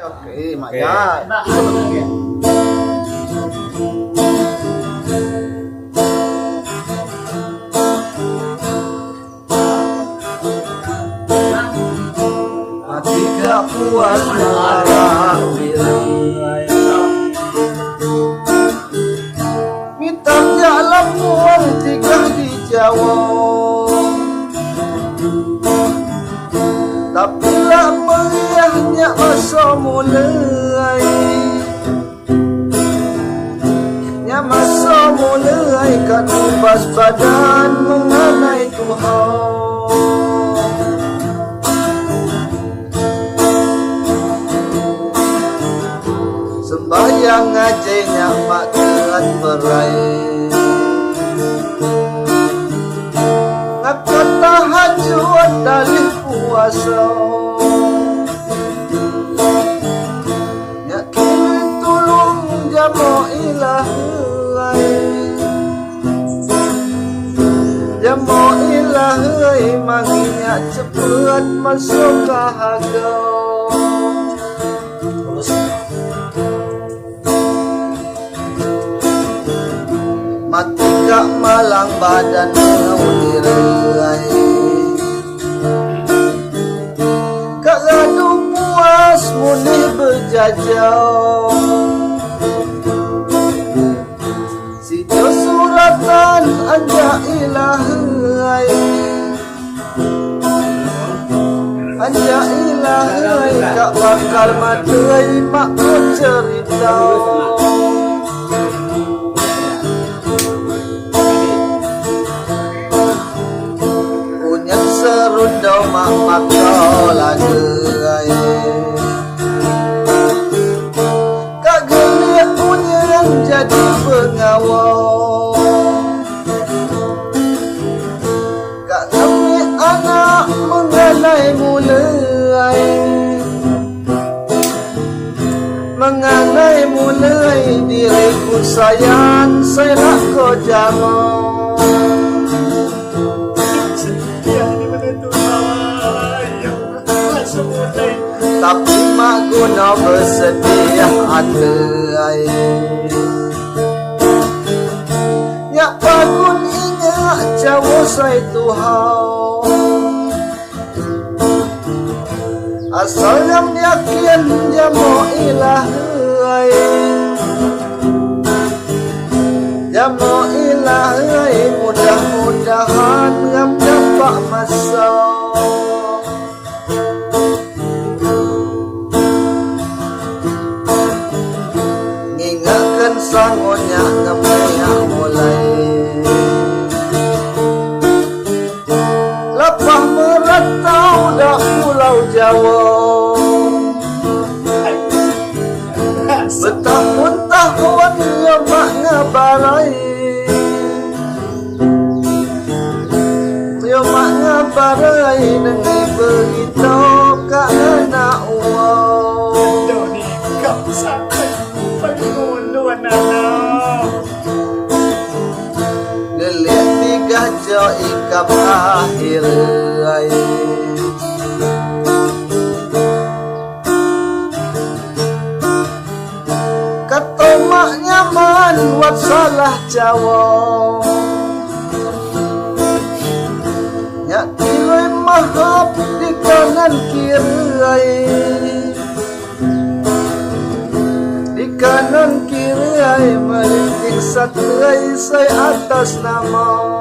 Oke, Maya. Hati gak puas marah mitam jalan muang tiga di Jawa. Tapi lah meriahnya masa mulai, nya masa mulai kan ubas badan mengenai Tuhan. Sembahyang ngajainya makan berai, ngakat tahajud dalih puasa. Yakin tolong jamo ilahi, jamo ilahi manginya cepet masuk kahaga. Mati kak malang badan mengudirai, kak gaduh puas munih berjajau. Si jo suratan anja ilahi, anja ilahi kak bakal matai mak cerita. Serundau mak makola gerai, kak gelik punya jadi pengawal, kak ngambil anak mengenai mulai, mengenai mulai diriku sayang saya nak kau jamu. Tapi mak guna bersedia hati, ya bangun ingat jauh saya Tuhan. Asal yang yakin jamu ilahi, jamu ilahi mudah-mudahan ngam dapat masa. Sangonya ngemeyak mulai, lepah merantau dah pulau Jawa. Bertahun-tahun ya mak ngabarai, ya mak ngabarai nengi beritahu kak anak uang. Doni kau sampai pengunduan Geliat tiga jo ikap akhir kata mak nyaman buat salah Jawa. Nyak kiri mahap di kanan kiri, kanan kiri ay melitik satray say atas nama.